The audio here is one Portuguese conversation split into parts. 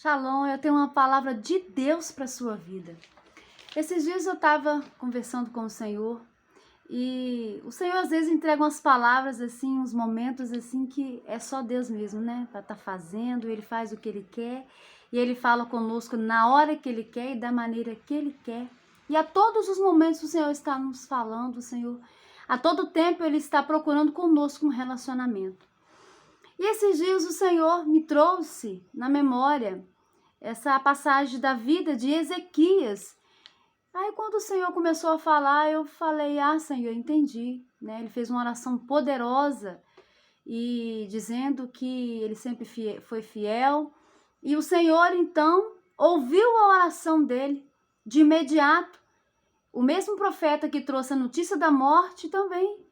Shalom, eu tenho uma palavra de Deus para a sua vida. Esses dias eu estava conversando com o Senhor e o Senhor às vezes entrega umas palavras assim, uns momentos assim que é só Deus mesmo, né? Para estar fazendo, Ele faz o que Ele quer e Ele fala conosco na hora que Ele quer e da maneira que Ele quer. E a todos os momentos o Senhor está nos falando, o Senhor, a todo tempo Ele está procurando conosco um relacionamento. E esses dias o Senhor me trouxe na memória essa passagem da vida de Ezequias. Aí quando o Senhor começou a falar, eu falei, Senhor, entendi, né? Ele fez uma oração poderosa e dizendo que ele sempre foi fiel. E o Senhor, então, ouviu a oração dele de imediato. O mesmo profeta que trouxe a notícia da morte também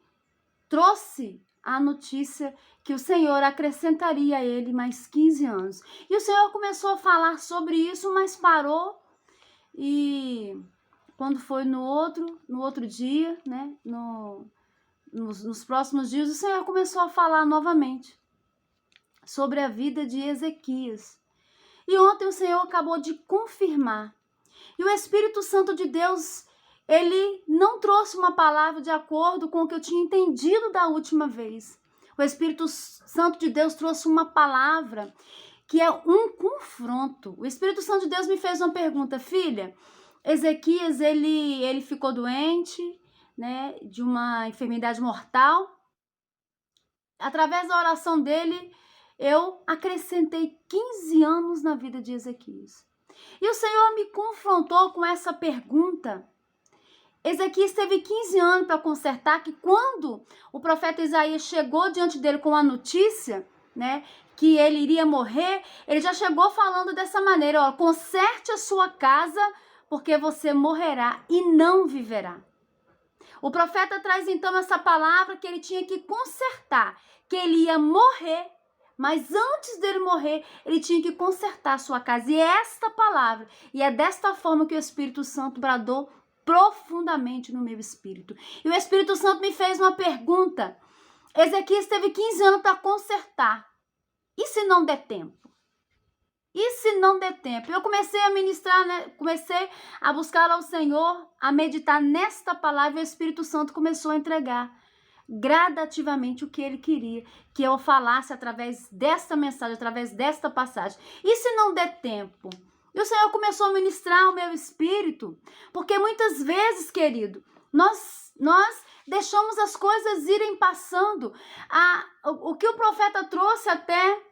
trouxe a notícia que o Senhor acrescentaria a ele mais 15 anos. E o Senhor começou a falar sobre isso, mas parou. E quando foi no outro dia, né, nos próximos dias, o Senhor começou a falar novamente sobre a vida de Ezequias. E ontem o Senhor acabou de confirmar. E o Espírito Santo de Deus, ele não trouxe uma palavra de acordo com o que eu tinha entendido da última vez. O Espírito Santo de Deus trouxe uma palavra que é um confronto. O Espírito Santo de Deus me fez uma pergunta, filha. Ezequias, ele ficou doente, né, de uma enfermidade mortal. Através da oração dele, eu acrescentei 15 anos na vida de Ezequias. E o Senhor me confrontou com essa pergunta. Ezequias teve 15 anos para consertar, que quando o profeta Isaías chegou diante dele com a notícia, né, que ele iria morrer, ele já chegou falando dessa maneira, ó, conserte a sua casa, porque você morrerá e não viverá. O profeta traz então essa palavra que ele tinha que consertar, que ele ia morrer, mas antes dele morrer, ele tinha que consertar a sua casa. E é esta palavra, e é desta forma que o Espírito Santo bradou profundamente no meu espírito. E o Espírito Santo me fez uma pergunta. Ezequias teve 15 anos para consertar. E se não der tempo? E se não der tempo? Eu comecei a ministrar, né? Comecei a buscar ao Senhor, a meditar nesta palavra, e o Espírito Santo começou a entregar gradativamente o que ele queria que eu falasse através desta mensagem, através desta passagem. E se não der tempo? E o Senhor começou a ministrar o meu espírito, porque muitas vezes, querido, nós deixamos as coisas irem passando. O que o profeta trouxe até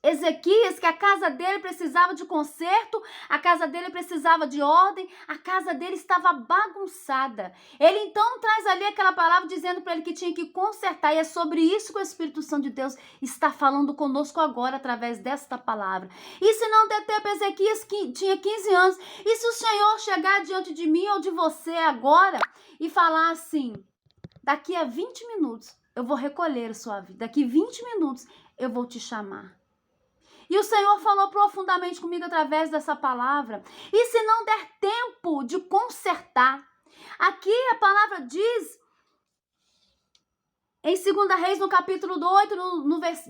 Ezequias, que a casa dele precisava de conserto, a casa dele precisava de ordem, a casa dele estava bagunçada. Ele então traz ali aquela palavra dizendo para ele que tinha que consertar, e é sobre isso que o Espírito Santo de Deus está falando conosco agora através desta palavra. E se não der tempo, Ezequias que tinha 15 anos, e se o Senhor chegar diante de mim ou de você agora e falar assim, daqui a 20 minutos eu vou recolher a sua vida, daqui 20 minutos eu vou te chamar. E o Senhor falou profundamente comigo através dessa palavra. E se não der tempo de consertar? Aqui a palavra diz, em 2 Reis, no capítulo 8,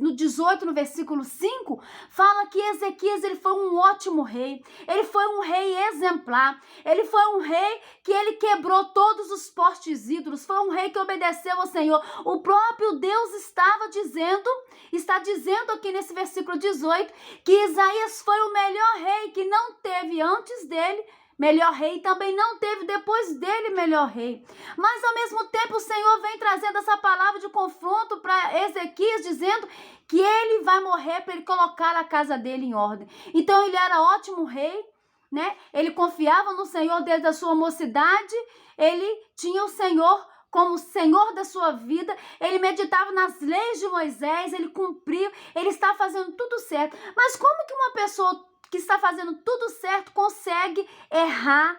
no 18, no versículo 5, fala que Ezequias ele foi um ótimo rei. Ele foi um rei exemplar. Ele foi um rei que ele quebrou todos os postes ídolos. Foi um rei que obedeceu ao Senhor. O próprio Deus está dizendo aqui nesse versículo 18, que Isaías foi o melhor rei, que não teve antes dele melhor rei, também não teve depois dele melhor rei. Mas ao mesmo tempo o Senhor vem trazendo essa palavra de confronto para Ezequias, dizendo que ele vai morrer para ele colocar a casa dele em ordem. Então ele era ótimo rei, né? Ele confiava no Senhor desde a sua mocidade, ele tinha o Senhor como Senhor da sua vida, ele meditava nas leis de Moisés, ele cumpriu, ele está fazendo tudo certo. Mas como que uma pessoa que está fazendo tudo certo consegue errar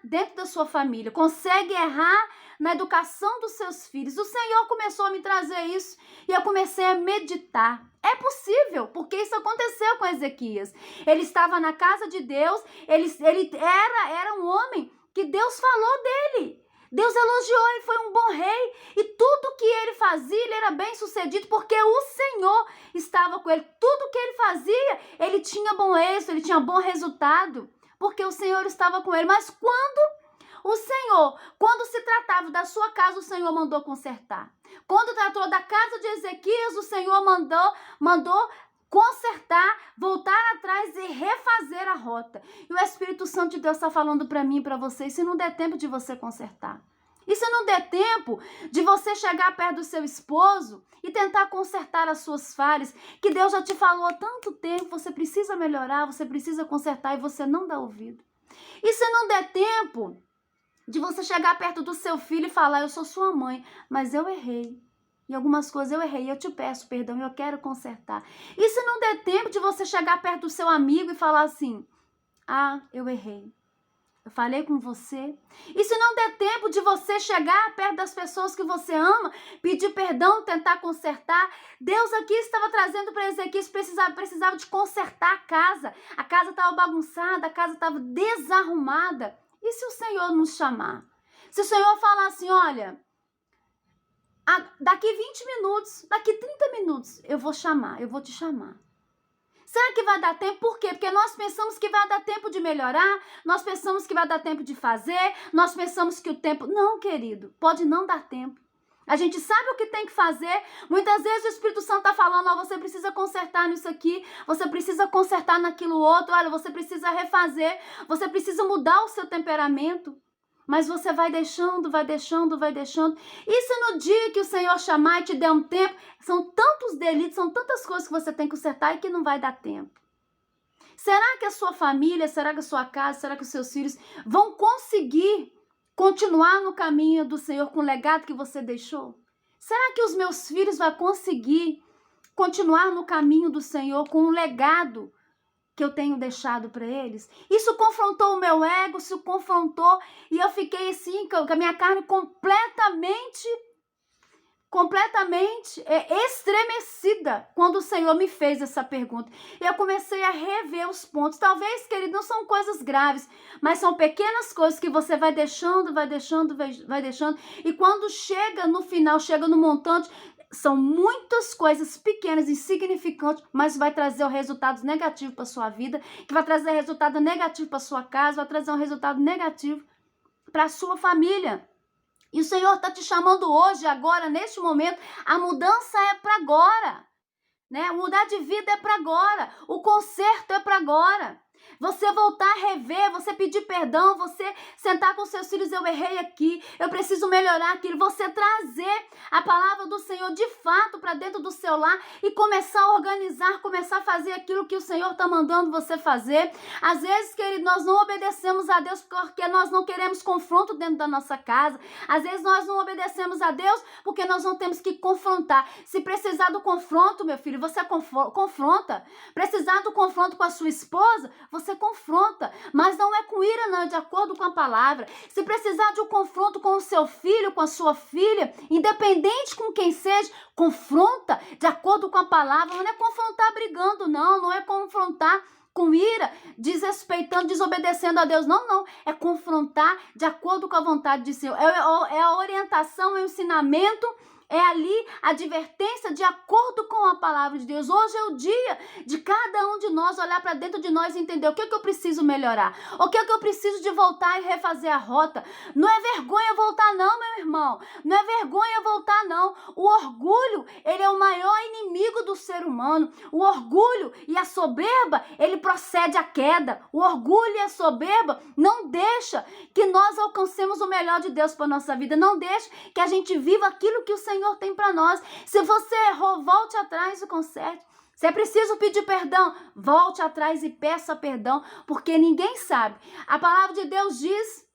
dentro da sua família, consegue errar na educação dos seus filhos? O Senhor começou a me trazer isso e eu comecei a meditar. É possível, porque isso aconteceu com Ezequias. Ele estava na casa de Deus, ele era um homem que Deus falou dele. Deus elogiou, ele foi um bom rei. E tudo que ele fazia, ele era bem sucedido, porque o Senhor estava com ele. Tudo que ele fazia, ele tinha bom êxito, ele tinha bom resultado, porque o Senhor estava com ele. Mas quando se tratava da sua casa, o Senhor mandou consertar. Quando tratou da casa de Ezequias, o Senhor mandou consertar, voltar atrás e refazer a rota. E o Espírito Santo de Deus está falando para mim e para você, e se não der tempo de você consertar? E se não der tempo de você chegar perto do seu esposo e tentar consertar as suas falhas, que Deus já te falou há tanto tempo, você precisa melhorar, você precisa consertar e você não dá ouvido? E se não der tempo de você chegar perto do seu filho e falar, eu sou sua mãe, mas eu errei. Em algumas coisas eu errei, eu te peço perdão, eu quero consertar. E se não der tempo de você chegar perto do seu amigo e falar assim, eu errei, eu falei com você. E se não der tempo de você chegar perto das pessoas que você ama, pedir perdão, tentar consertar, Deus aqui estava trazendo para Ezequias, precisava de consertar a casa. A casa estava bagunçada, a casa estava desarrumada. E se o Senhor nos chamar? Se o Senhor falar assim, olha, daqui 20 minutos, daqui 30 minutos, eu vou te chamar. Será que vai dar tempo? Por quê? Porque nós pensamos que vai dar tempo de melhorar, nós pensamos que vai dar tempo de fazer, nós pensamos que o tempo... Não, querido, pode não dar tempo. A gente sabe o que tem que fazer. Muitas vezes o Espírito Santo está falando, você precisa consertar nisso aqui, você precisa consertar naquilo outro, olha, você precisa refazer, você precisa mudar o seu temperamento. Mas você vai deixando. E se no dia que o Senhor chamar e te der um tempo, são tantos delitos, são tantas coisas que você tem que consertar e que não vai dar tempo. Será que a sua família, será que a sua casa, será que os seus filhos vão conseguir continuar no caminho do Senhor com o legado que você deixou? Será que os meus filhos vão conseguir continuar no caminho do Senhor com o legado que eu tenho deixado para eles? Isso confrontou o meu ego, isso confrontou, e eu fiquei assim, com a minha carne completamente estremecida quando o Senhor me fez essa pergunta. E eu comecei a rever os pontos. Talvez, querido, não são coisas graves, mas são pequenas coisas que você vai deixando, e quando chega no final, chega no montante, são muitas coisas pequenas, insignificantes, mas vai trazer um resultado negativo para sua vida, que vai trazer resultado negativo para sua casa, vai trazer um resultado negativo para a sua família. E o Senhor está te chamando hoje, agora, neste momento. A mudança é para agora, né? Mudar de vida é para agora. O conserto é para agora. Você voltar a rever, você pedir perdão, você sentar com seus filhos, eu errei aqui, eu preciso melhorar aquilo. Você trazer a palavra do Senhor de fato para dentro do seu lar e começar a organizar, começar a fazer aquilo que o Senhor está mandando você fazer. Às vezes, querido, nós não obedecemos a Deus porque nós não queremos confronto dentro da nossa casa. Às vezes nós não obedecemos a Deus porque nós não temos que confrontar. Se precisar do confronto, meu filho, você confronta. Precisar do confronto com a sua esposa, você confronta, mas não é com ira, não, é de acordo com a palavra. Se precisar de um confronto com o seu filho, com a sua filha, independente com quem seja, confronta de acordo com a palavra. Não é confrontar brigando, não é confrontar com ira, desrespeitando, desobedecendo a Deus, não, é confrontar de acordo com a vontade de Deus. É a orientação, é o ensinamento, é ali a advertência de acordo com a palavra de Deus. Hoje é o dia de cada um de nós olhar para dentro de nós e entender o que eu preciso melhorar, o que eu preciso de voltar e refazer a rota. Não é vergonha voltar não, meu irmão, não é vergonha voltar não. O orgulho, ele é o maior inimigo do ser humano. O orgulho e a soberba, ele procede à queda. O orgulho e a soberba não deixa que nós alcancemos o melhor de Deus para nossa vida, não deixa que a gente viva aquilo que o Senhor tem para nós. Se você errou, volte atrás e conserte. Se é preciso pedir perdão, volte atrás e peça perdão, porque ninguém sabe. A palavra de Deus diz,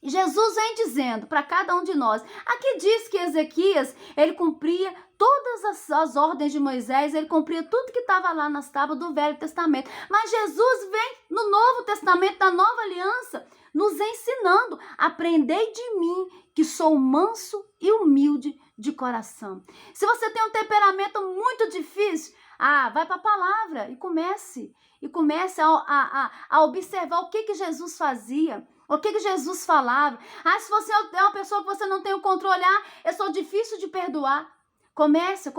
Jesus vem dizendo para cada um de nós. Aqui diz que Ezequias, ele cumpria todas as ordens de Moisés, ele cumpria tudo que estava lá nas tábuas do Velho Testamento. Mas Jesus vem no Novo Testamento, da Nova Aliança, nos ensinando: aprendei de mim, que sou manso e humilde de coração. Se você tem um temperamento muito difícil, vai para a palavra e comece a observar o que Jesus fazia, O que Jesus falava? Ah, se você é uma pessoa que você não tem o controle, eu sou difícil de perdoar. Comece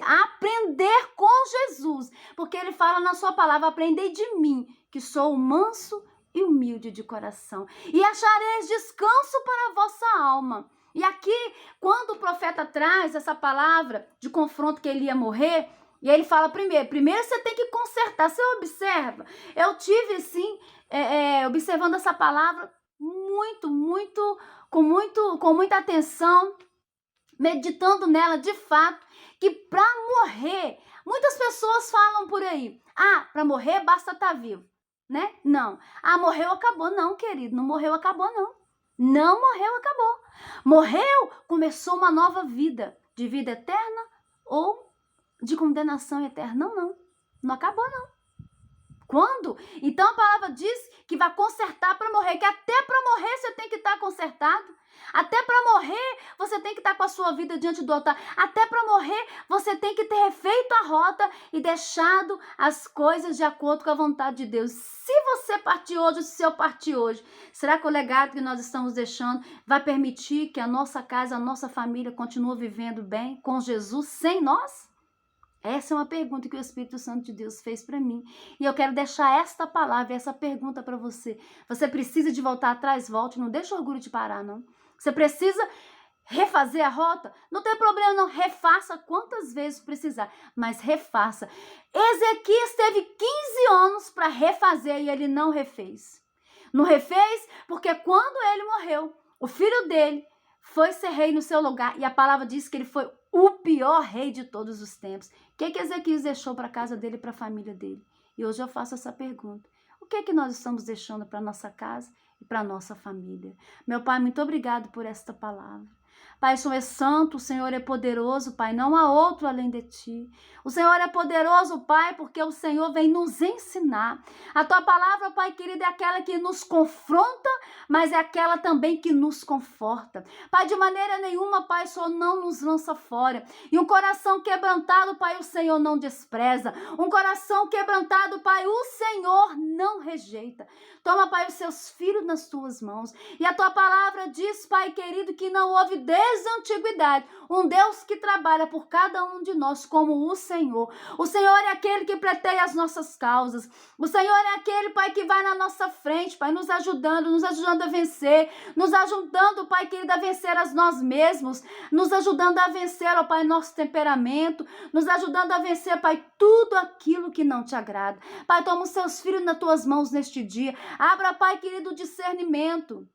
a aprender com Jesus, porque ele fala na sua palavra, aprendei de mim, que sou manso e humilde de coração, e achareis descanso para a vossa alma. E aqui, quando o profeta traz essa palavra de confronto que ele ia morrer, e ele fala primeiro você tem que consertar. Você observa, eu tive assim, observando essa palavra com muita atenção, meditando nela de fato, que para morrer, muitas pessoas falam por aí, para morrer basta estar vivo, né? Não, morreu, acabou. Não, querido, não morreu, acabou, não. Não morreu, acabou. Morreu, começou uma nova vida, de vida eterna ou de condenação eterna. Não acabou, não. Quando? Então a palavra diz que vai consertar para morrer, que até para morrer você tem que estar consertado. Até para morrer você tem que estar com a sua vida diante do altar. Até para morrer você tem que ter refeito a rota e deixado as coisas de acordo com a vontade de Deus. Se você partir hoje, se eu partir hoje, será que o legado que nós estamos deixando vai permitir que a nossa casa, a nossa família continue vivendo bem com Jesus sem nós? Essa é uma pergunta que o Espírito Santo de Deus fez para mim. E eu quero deixar esta palavra, essa pergunta para você. Você precisa de voltar atrás? Volte. Não deixa o orgulho te parar, não. Você precisa refazer a rota? Não tem problema, não. Refaça quantas vezes precisar, mas refaça. Ezequias teve 15 anos para refazer e ele não refez. Não refez porque quando ele morreu, o filho dele foi ser rei no seu lugar. E a palavra diz que ele foi o pior rei de todos os tempos. O que Ezequias deixou para a casa dele e para a família dele? E hoje eu faço essa pergunta. O que nós estamos deixando para a nossa casa e para a nossa família? Meu Pai, muito obrigado por esta palavra. Pai, o Senhor é santo, o Senhor é poderoso, Pai, não há outro além de Ti. O Senhor é poderoso, Pai, porque o Senhor vem nos ensinar. A Tua palavra, Pai querido, é aquela que nos confronta, mas é aquela também que nos conforta. Pai, de maneira nenhuma, Pai, o Senhor não nos lança fora. E um coração quebrantado, Pai, o Senhor não despreza. Um coração quebrantado, Pai, o Senhor não rejeita. Toma, Pai, os seus filhos nas Tuas mãos. E a Tua palavra diz, Pai querido, que não houve desde a antiguidade um Deus que trabalha por cada um de nós como o Senhor. O Senhor é aquele que pleiteia as nossas causas. O Senhor é aquele, Pai, que vai na nossa frente, Pai, nos ajudando a vencer, nos ajudando, Pai querido, a vencer a nós mesmos, nos ajudando a vencer, ó Pai, nosso temperamento, nos ajudando a vencer, Pai, tudo aquilo que não te agrada. Pai, toma os seus filhos nas Tuas mãos neste dia. Abra, Pai querido, o discernimento.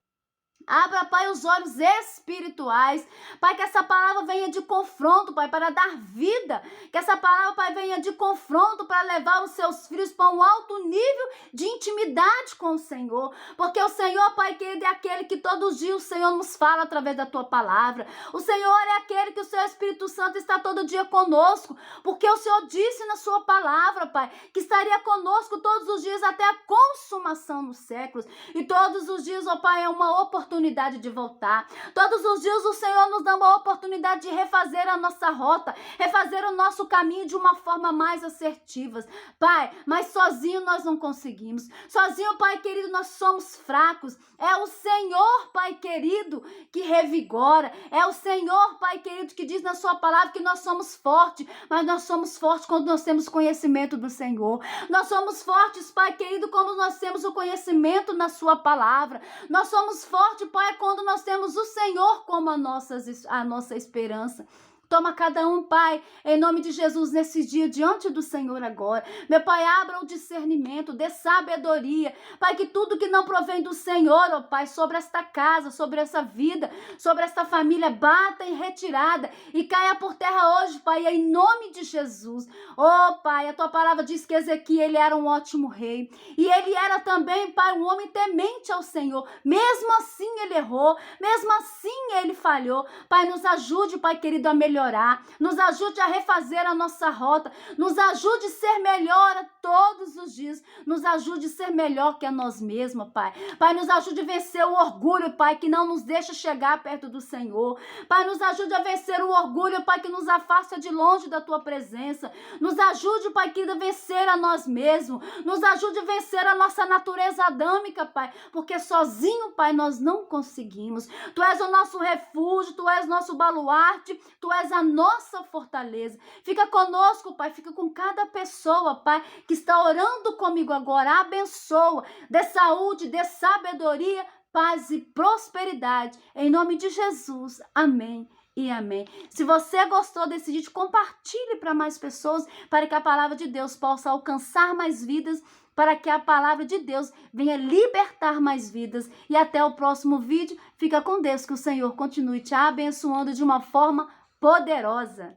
Abra, Pai, os olhos espirituais. Pai, que essa palavra venha de confronto, Pai, para dar vida. Que essa palavra, Pai, venha de confronto para levar os seus filhos para um alto nível de intimidade com o Senhor. Porque o Senhor, Pai querido, é aquele que todos os dias o Senhor nos fala através da Tua palavra. O Senhor é aquele que o Seu Espírito Santo está todo dia conosco. Porque o Senhor disse na Sua palavra, Pai, que estaria conosco todos os dias até a consumação dos séculos. E todos os dias, ó Pai, é uma oportunidade de voltar. Todos os dias o Senhor nos dá uma oportunidade de refazer a nossa rota, refazer o nosso caminho de uma forma mais assertiva. Pai, mas sozinho nós não conseguimos. Sozinho, Pai querido, nós somos fracos. É o Senhor, Pai querido, que revigora. É o Senhor, Pai querido, que diz na Sua palavra que nós somos fortes, mas nós somos fortes quando nós temos conhecimento do Senhor. Nós somos fortes, Pai querido, quando nós temos o conhecimento na Sua palavra. Nós somos fortes, Pai, quando nós temos o Senhor como a nossa esperança. Toma cada um, Pai, em nome de Jesus, nesse dia, diante do Senhor agora. Meu Pai, abra o discernimento, dê sabedoria. Pai, que tudo que não provém do Senhor, ó Pai, sobre esta casa, sobre essa vida, sobre esta família, bata em retirada e caia por terra hoje, Pai, em nome de Jesus. Ó Pai, a Tua palavra diz que Ezequiel, ele era um ótimo rei. E ele era também, Pai, um homem temente ao Senhor. Mesmo assim ele errou, mesmo assim ele falhou. Pai, nos ajude, Pai querido, a melhorar melhorar, nos ajude a refazer a nossa rota, nos ajude a ser melhor a todos os dias, nos ajude a ser melhor que a nós mesmos, Pai. Pai, nos ajude a vencer o orgulho, Pai, que não nos deixa chegar perto do Senhor. Pai, nos ajude a vencer o orgulho, Pai, que nos afasta de longe da Tua presença. Nos ajude, Pai, que a vencer a nós mesmos. Nos ajude a vencer a nossa natureza adâmica, Pai, porque sozinho, Pai, nós não conseguimos. Tu és o nosso refúgio, Tu és nosso baluarte, Tu és a nossa fortaleza. Fica conosco, Pai, fica com cada pessoa, Pai, que está orando comigo agora. Abençoa, dê saúde, dê sabedoria, paz e prosperidade. Em nome de Jesus. Amém e amém. Se você gostou desse vídeo, compartilhe para mais pessoas, para que a palavra de Deus possa alcançar mais vidas, para que a palavra de Deus venha libertar mais vidas. E até o próximo vídeo. Fica com Deus, que o Senhor continue te abençoando de uma forma poderosa.